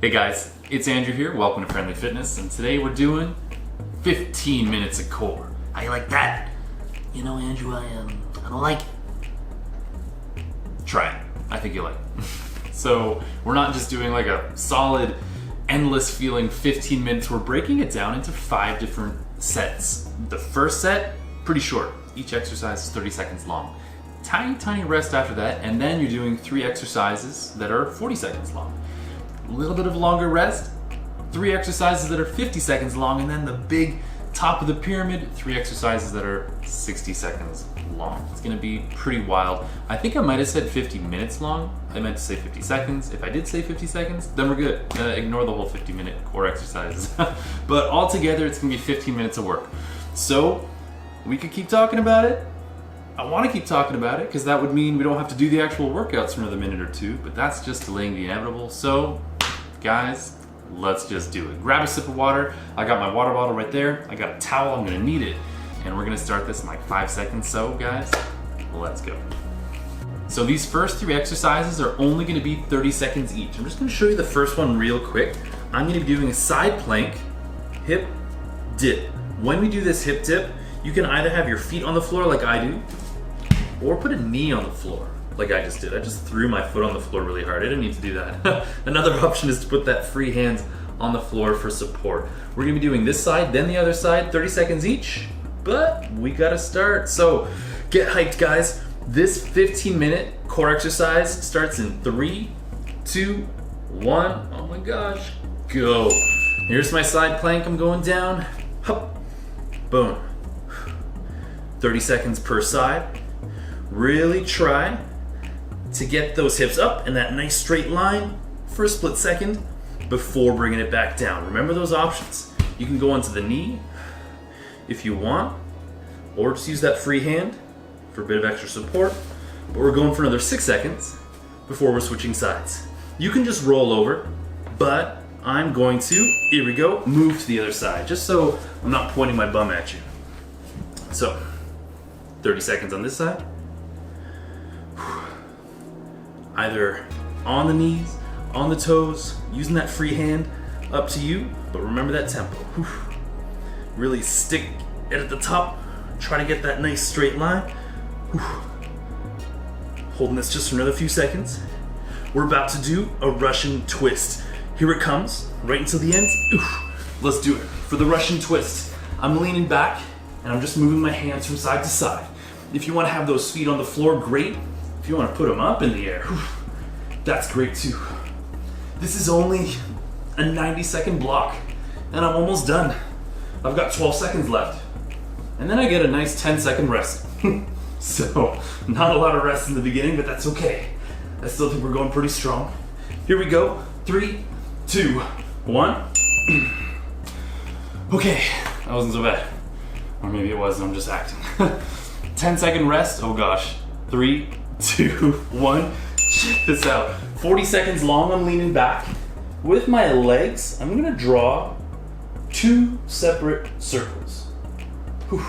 Hey guys, it's Andrew here. Welcome to Friendly Fitness, and today we're doing 15 minutes of core. How you like that? You know, Andrew, I don't like it. Try it. I think you'll like it. So we're not just doing like a solid, endless feeling 15 minutes. We're breaking it down into 5 different sets. The first set, pretty short. Each exercise is 30 seconds long. Tiny rest after that, and then you're doing 3 exercises that are 40 seconds long. A little bit of longer rest, 3 exercises that are 50 seconds long, and then the big top of the pyramid, 3 exercises that are 60 seconds long. It's gonna be pretty wild. I think I might have said 50 minutes long. I meant to say 50 seconds. If I did say 50 seconds, then we're good. Ignore the whole 50-minute core exercises. But altogether, it's gonna be 15 minutes of work. So we could keep talking about it. I wanna keep talking about it because that would mean we don't have to do the actual workouts for another minute or 2, but that's just delaying the inevitable. So guys, let's just do it. Grab a sip of water. I got my water bottle right there. I got a towel, I'm gonna need it. And we're gonna start this in like 5 seconds. So guys, let's go. So these first 3 exercises are only gonna be 30 seconds each. I'm just gonna show you the first one real quick. I'm gonna be doing a side plank, hip dip. When we do this hip dip, you can either have your feet on the floor like I do, or put a knee on the floor. Like I just did. I just threw my foot on the floor really hard. I didn't need to do that. Another option is to put that free hand on the floor for support. We're gonna be doing this side, then the other side, 30 seconds each, but we gotta start. So get hyped, guys. This 15-minute core exercise starts in 3, 2, 1. Oh my gosh, go. Here's my side plank. I'm going down, hup, boom. 30 seconds per side. Really try to get those hips up in that nice straight line for a split second before bringing it back down. Remember those options. You can go onto the knee if you want, or just use that free hand for a bit of extra support. But we're going for another 6 seconds before we're switching sides. You can just roll over, but I'm going to, here we go, move to the other side, just so I'm not pointing my bum at you. So, 30 seconds on this side. Either on the knees, on the toes, using that free hand, up to you, but remember that tempo. Really stick it at the top, try to get that nice straight line. Holding this just for another few seconds. We're about to do a Russian twist. Here it comes, right until the end. Let's do it. For the Russian twist, I'm leaning back and I'm just moving my hands from side to side. If you want to have those feet on the floor, great. If you want to put them up in the air, that's great too. This is only a 90-second block, and I'm almost done. I've got 12 seconds left. And then I get a nice 10-second rest. So, not a lot of rest in the beginning, but that's okay. I still think we're going pretty strong. Here we go. 3, 2, 1. Okay, that wasn't so bad. Or maybe it was, and I'm just acting. 10-second rest, oh gosh. 3, 2, 1. Check this out. 40 seconds long, I'm leaning back. With my legs, I'm gonna draw 2 separate circles. Whew.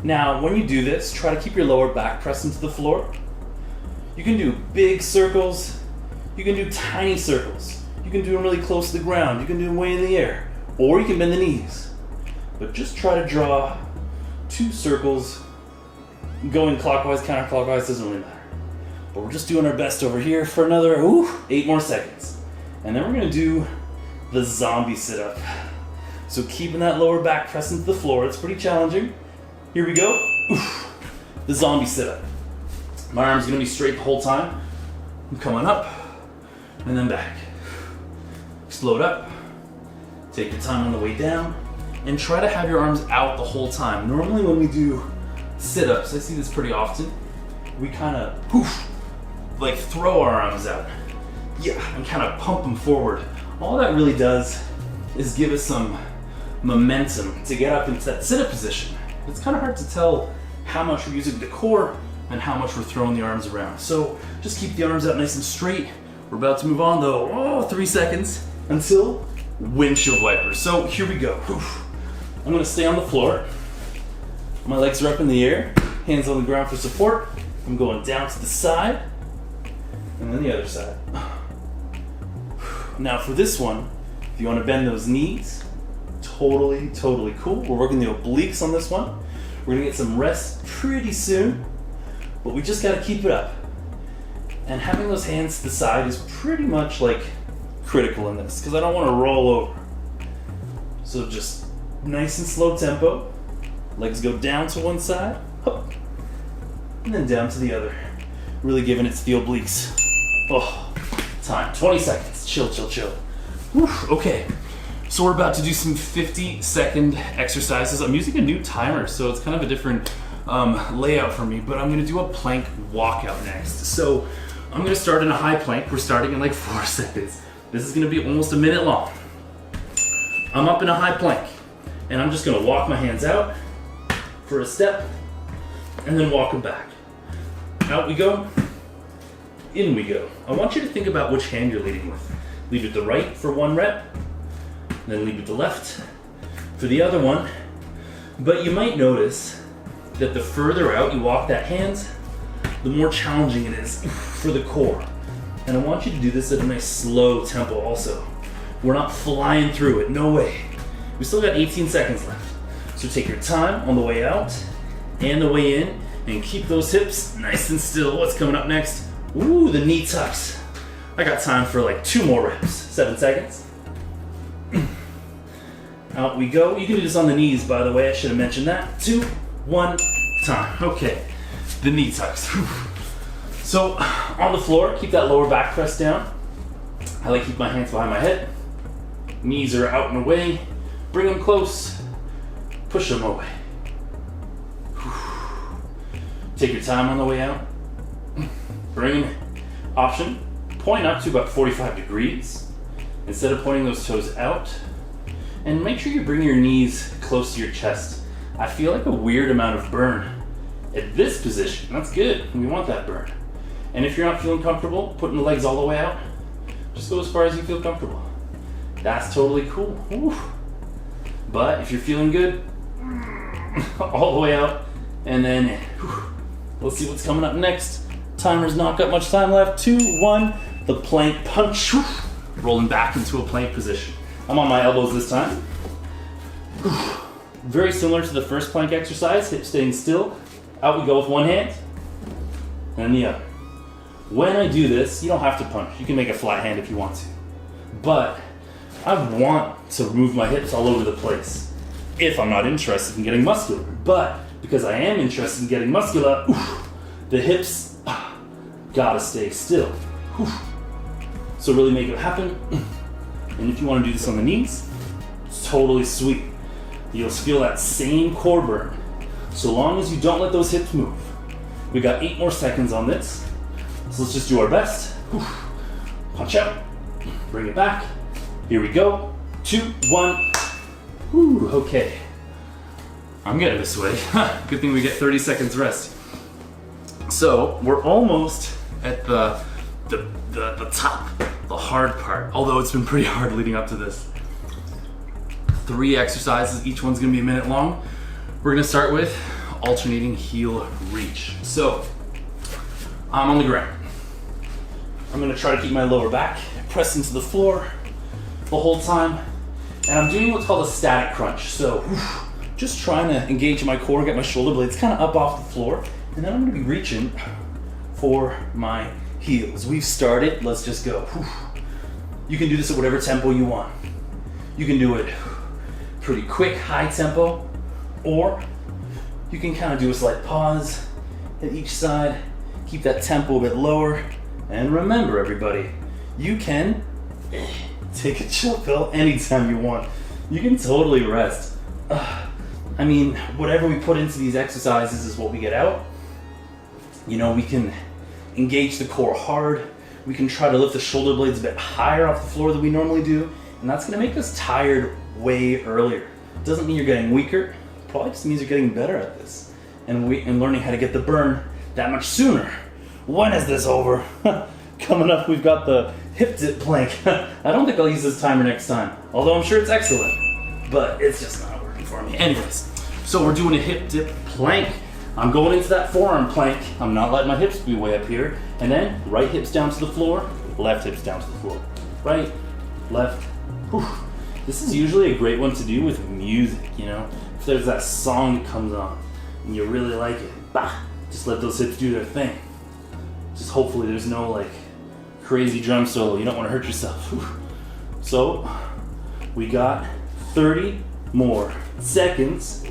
Now, when you do this, try to keep your lower back pressed into the floor. You can do big circles, you can do tiny circles. You can do them really close to the ground, you can do them way in the air, or you can bend the knees. But just try to draw 2 circles, going clockwise, counterclockwise, doesn't really matter. But we're just doing our best over here for another 8 more seconds. And then we're gonna do the zombie sit-up. So keeping that lower back pressed into the floor, it's pretty challenging. Here we go. The zombie sit-up. My arm's gonna be straight the whole time. I'm coming up, and then back. Slow it up. Take your time on the way down, and try to have your arms out the whole time. Normally when we do sit-ups, I see this pretty often, we kind of like throw our arms out. Yeah, and kind of pump them forward. All that really does is give us some momentum to get up into that sit-up position. It's kind of hard to tell how much we're using the core and how much we're throwing the arms around. So just keep the arms out nice and straight. We're about to move on though. 3 seconds until windshield wipers. So here we go. I'm gonna stay on the floor. My legs are up in the air, hands on the ground for support. I'm going down to the side, and then the other side. Now for this one, if you want to bend those knees, totally cool. We're working the obliques on this one. We're gonna get some rest pretty soon, but we just gotta keep it up. And having those hands to the side is pretty much like critical in this, because I don't want to roll over. So just nice and slow tempo. Legs go down to one side, up, and then down to the other. Really giving it to the obliques. Oh, time, 20 seconds, chill. Whew, okay, so we're about to do some 50-second exercises. I'm using a new timer, so it's kind of a different layout for me, but I'm gonna do a plank walkout next. So I'm gonna start in a high plank. We're starting in like 4 seconds. This is gonna be almost a minute long. I'm up in a high plank, and I'm just gonna walk my hands out for a step, and then walk them back. Out we go, in we go. I want you to think about which hand you're leading with. Lead with the right for 1 rep, then lead with the left for the other one. But you might notice that the further out you walk that hand, the more challenging it is for the core. And I want you to do this at a nice slow tempo also. We're not flying through it, no way. We still got 18 seconds left. So take your time on the way out and the way in, and keep those hips nice and still. What's coming up next? Ooh, the knee tucks. I got time for like 2 more reps. 7 seconds. Out we go. You can do this on the knees, by the way. I should have mentioned that. 2, 1, time. Okay, the knee tucks. So on the floor, keep that lower back pressed down. I like to keep my hands behind my head. Knees are out and away. Bring them close. Push them away. Take your time on the way out. Bring them in. Option, point up to about 45 degrees instead of pointing those toes out. And make sure you bring your knees close to your chest. I feel like a weird amount of burn at this position. That's good. We want that burn. And if you're not feeling comfortable putting the legs all the way out, just go as far as you feel comfortable. That's totally cool. Woo. But if you're feeling good, all the way out and then in. Let's see what's coming up next. Timer's not got much time left. 2, 1, the plank punch. Rolling back into a plank position. I'm on my elbows this time. Very similar to the first plank exercise, hips staying still. Out we go with one hand, and the other. When I do this, you don't have to punch. You can make a flat hand if you want to. But I want to move my hips all over the place if I'm not interested in getting muscular. But because I am interested in getting muscular, the hips gotta stay still. So really make it happen. And if you want to do this on the knees, it's totally sweet. You'll feel that same core burn, so long as you don't let those hips move. We got 8 more seconds on this, so let's just do our best. Punch out, bring it back. Here we go. 2, 1. Okay. I'm getting this way. Good thing we get 30 seconds rest. So we're almost at the top, the hard part. Although it's been pretty hard leading up to this. 3 exercises, each one's gonna be a minute long. We're gonna start with alternating heel reach. So I'm on the ground. I'm gonna try to keep my lower back pressed into the floor the whole time. And I'm doing what's called a static crunch. So just trying to engage my core, get my shoulder blades kind of up off the floor. And then I'm gonna be reaching for my heels. We've started, let's just go. You can do this at whatever tempo you want. You can do it pretty quick, high tempo, or you can kind of do a slight pause at each side, keep that tempo a bit lower, and remember everybody, you can take a chill pill anytime you want. You can totally rest. I mean, whatever we put into these exercises is what we get out. You know, we can engage the core hard. We can try to lift the shoulder blades a bit higher off the floor than we normally do, and that's gonna make us tired way earlier. Doesn't mean you're getting weaker, probably just means you're getting better at this and learning how to get the burn that much sooner. When is this over? Coming up, we've got the hip dip plank. I don't think I'll use this timer next time, although I'm sure it's excellent, but it's just not working for me. Anyways, so we're doing a hip dip plank. I'm going into that forearm plank. I'm not letting my hips be way up here. And then right hips down to the floor, left hips down to the floor. Right, left. Whew. This is usually a great one to do with music, you know? If there's that song that comes on and you really like it, bah, just let those hips do their thing. Just hopefully there's no like crazy drum solo. You don't want to hurt yourself. Whew. So we got 30 more seconds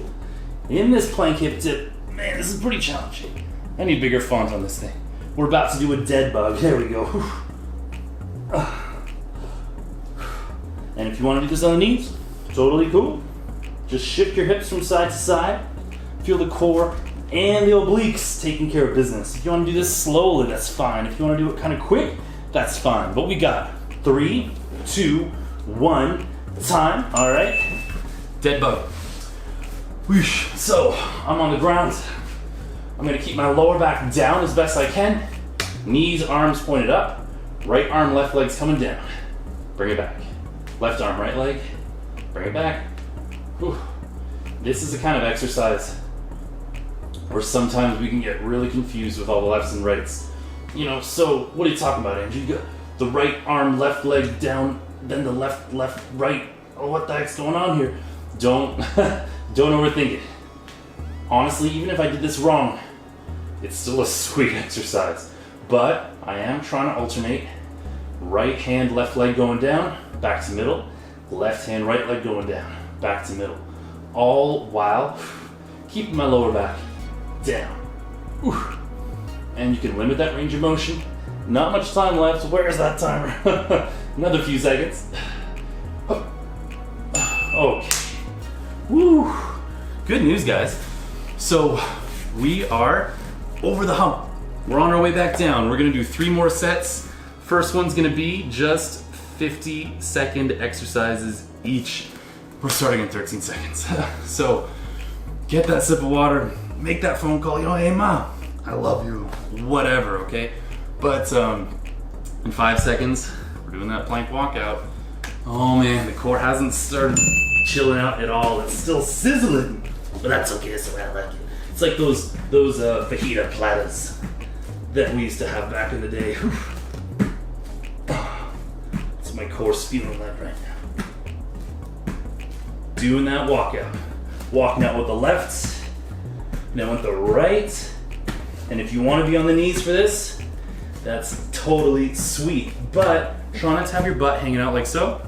in this plank hip dip. Man, this is pretty challenging. I need bigger font on this thing. We're about to do a dead bug. There we go. And if you want to do this on the knees, totally cool. Just shift your hips from side to side. Feel the core and the obliques taking care of business. If you want to do this slowly, that's fine. If you want to do it kind of quick, that's fine. But we got 3, 2, 1, time. All right. Dead bug. Whoosh. So I'm on the ground. I'm gonna keep my lower back down as best I can. Knees, arms pointed up. Right arm, left leg's coming down. Bring it back. Left arm, right leg. Bring it back. Whew. This is the kind of exercise where sometimes we can get really confused with all the lefts and rights. You know, so what are you talking about, Andrew? You got the right arm, left leg down, then the left, right. Oh, what the heck's going on here? Don't overthink it. Honestly, even if I did this wrong, it's still a sweet exercise. But I am trying to alternate right hand, left leg going down, back to middle, left hand, right leg going down, back to middle. All while keeping my lower back down. And you can limit that range of motion. Not much time left. Where's that timer? Another few seconds. Okay. Woo! Good news, guys. So we are over the hump. We're on our way back down. We're gonna do 3 more sets. First one's gonna be just 50-second exercises each. We're starting in 13 seconds. So get that sip of water, make that phone call, you know, hey mom, I love you, whatever, okay? But in 5 seconds, we're doing that plank walkout. Oh man, the core hasn't started chilling out at all. It's still sizzling, but that's okay, that's the way I like it. It's like those fajita platters that we used to have back in the day. It's my core's feeling that right now. Doing that walkout. Walking out with the left, then with the right. And if you want to be on the knees for this, that's totally sweet. But try not to have your butt hanging out like so.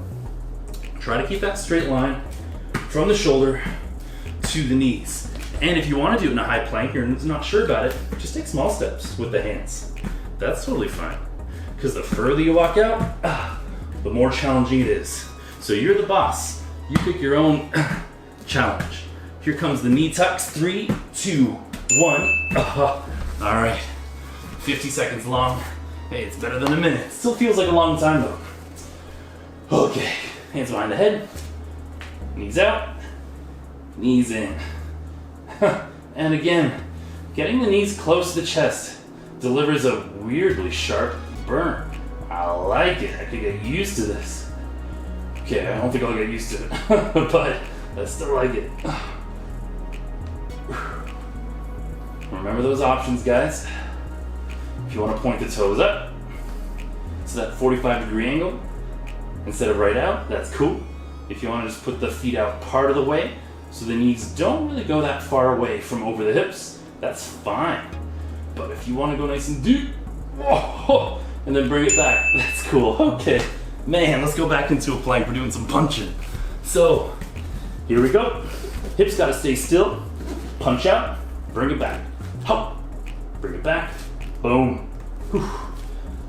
Try to keep that straight line from the shoulder to the knees. And if you want to do it in a high plank, you're not sure about it, just take small steps with the hands. That's totally fine. Because the further you walk out, the more challenging it is. So you're the boss. You pick your own challenge. Here comes the knee tucks. 3, 2, 1. All right. 50 seconds long. Hey, it's better than a minute. Still feels like a long time though. Okay. Hands behind the head. Knees out. Knees in. And again, getting the knees close to the chest delivers a weirdly sharp burn. I like it. I could get used to this. Okay, I don't think I'll get used to it, but I still like it. Remember those options, guys. If you want to point the toes up, so that 45-degree angle, instead of right out, that's cool. If you want to just put the feet out part of the way, so the knees don't really go that far away from over the hips, that's fine. But if you want to go nice and deep, whoa, and then bring it back, that's cool. Okay, man, let's go back into a plank. We're doing some punching. So, here we go. Hips gotta stay still. Punch out, bring it back. Hop, bring it back, boom. Whew.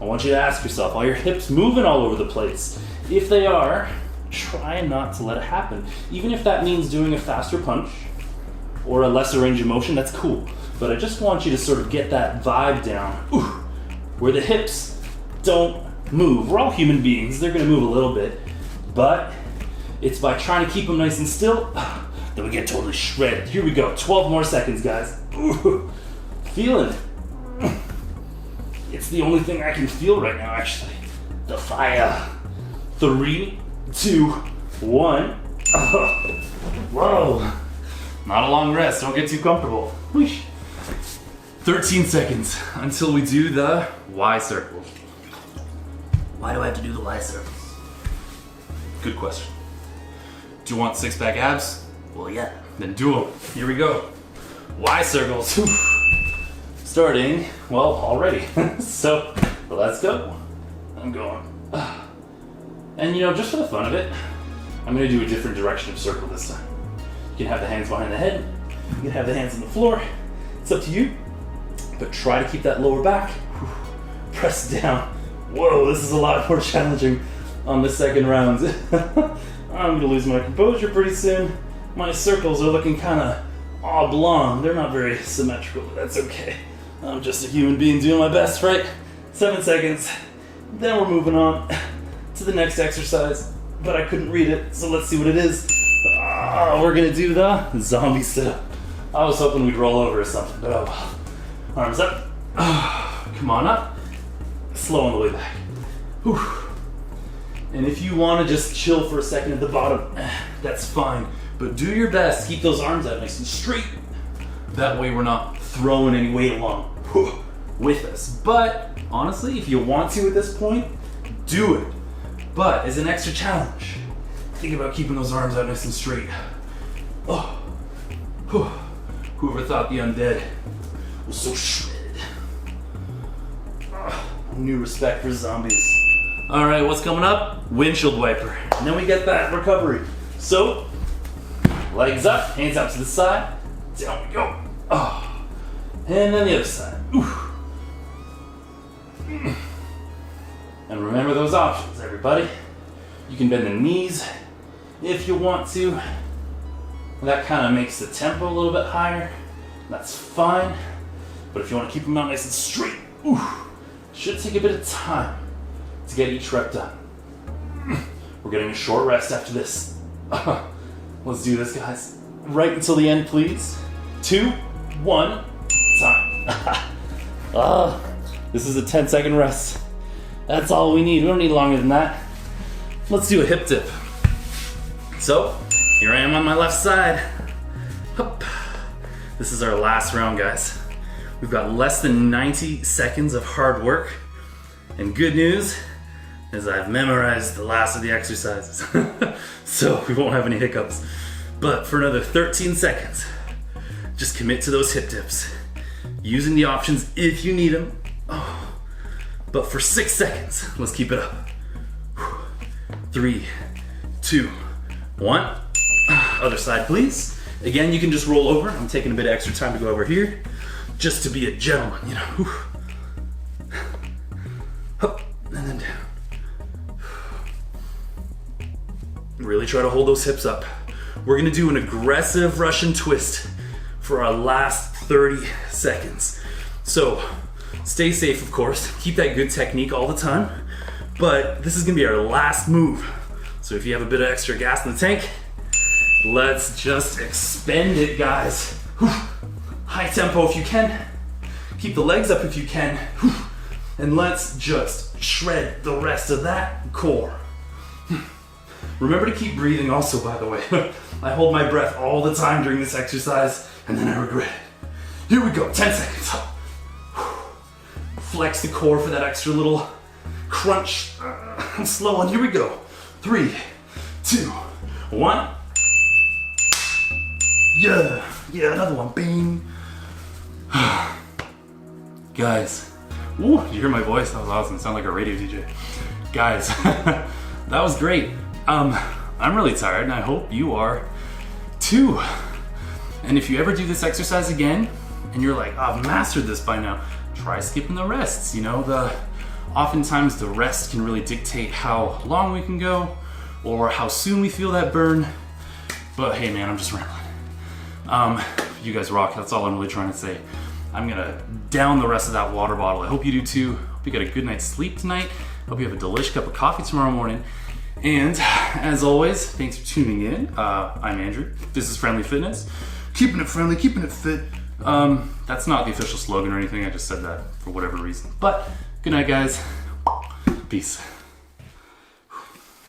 I want you to ask yourself, are your hips moving all over the place? If they are, try not to let it happen. Even if that means doing a faster punch or a lesser range of motion, that's cool. But I just want you to sort of get that vibe down, where the hips don't move. We're all human beings, they're gonna move a little bit, but it's by trying to keep them nice and still that we get totally shredded. Here we go, 12 more seconds, guys. Feeling it. It's the only thing I can feel right now, actually. The fire. 3, 2, 1. Whoa. Not a long rest, don't get too comfortable. Whoosh. 13 seconds until we do the Y circle. Why do I have to do the Y circles? Good question. Do you want six-pack abs? Well, yeah. Then do them. Here we go. Y circles. Starting, well, already. So, let's go. I'm going. And you know, just for the fun of it, I'm gonna do a different direction of circle this time. You can have the hands behind the head. You can have the hands on the floor. It's up to you. But try to keep that lower back. Press down. Whoa, this is a lot more challenging on the second round. I'm gonna lose my composure pretty soon. My circles are looking kind of oblong. They're not very symmetrical, but that's okay. I'm just a human being doing my best, right? 7 seconds. Then we're moving on to the next exercise, but I couldn't read it, so let's see what it is. We're gonna do the zombie sit-up. I was hoping we'd roll over or something, but oh well. Arms up. Come on up. Slow on the way back. Whew. And if you want to just chill for a second at the bottom, that's fine. But do your best. Keep those arms out nice and straight. That way we're not throwing any weight along with us. But honestly, if you want to at this point, do it. But as an extra challenge, think about keeping those arms out nice and straight. Oh. Whew. Whoever thought the undead was so shredded. New respect for zombies. All right, what's coming up? Windshield wiper. And then we get that recovery. So, legs up, hands out to the side. Down we go. Oh. And then the other side. Ooh. And remember those options, everybody. You can bend the knees if you want to. That kind of makes the tempo a little bit higher. That's fine. But if you want to keep them out nice and straight, ooh, should take a bit of time to get each rep done. We're getting a short rest after this. Let's do this, guys. Right until the end, please. 2, 1, time. This is a 10-second rest. That's all we need. We don't need longer than that. Let's do a hip dip. So, here I am on my left side. Hup. This is our last round, guys. We've got less than 90 seconds of hard work. And good news is I've memorized the last of the exercises. So we won't have any hiccups. But for another 13 seconds, just commit to those hip dips. Using the options if you need them. Oh. But for 6 seconds, let's keep it up. 3, 2, 1. Other side, please. Again, you can just roll over. I'm taking a bit of extra time to go over here, just to be a gentleman, you know. Up and then down. Really try to hold those hips up. We're gonna do an aggressive Russian twist for our last 30 seconds. So stay safe, of course. Keep that good technique all the time. But this is gonna be our last move. So if you have a bit of extra gas in the tank, let's just expend it, guys. High tempo if you can. Keep the legs up if you can. And let's just shred the rest of that core. Remember to keep breathing also, by the way. I hold my breath all the time during this exercise, and then I regret it. Here we go, 10 seconds. Flex the core for that extra little crunch. Slow one, here we go. 3, 2, 1. Yeah, another one, bing. Guys, ooh, did you hear my voice? That was awesome, it sounded like a radio DJ. Guys, that was great. I'm really tired and I hope you are too. And if you ever do this exercise again and you're like, oh, I've mastered this by now, try skipping the rests. You know, oftentimes the rest can really dictate how long we can go or how soon we feel that burn. But hey man, I'm just rambling. You guys rock, that's all I'm really trying to say. I'm gonna down the rest of that water bottle. I hope you do too. Hope you get a good night's sleep tonight. Hope you have a delicious cup of coffee tomorrow morning. And as always, thanks for tuning in. I'm Andrew. This is Friendly Fitness. Keeping it friendly, keeping it fit. That's not the official slogan or anything. I just said that for whatever reason. But good night, guys. Peace.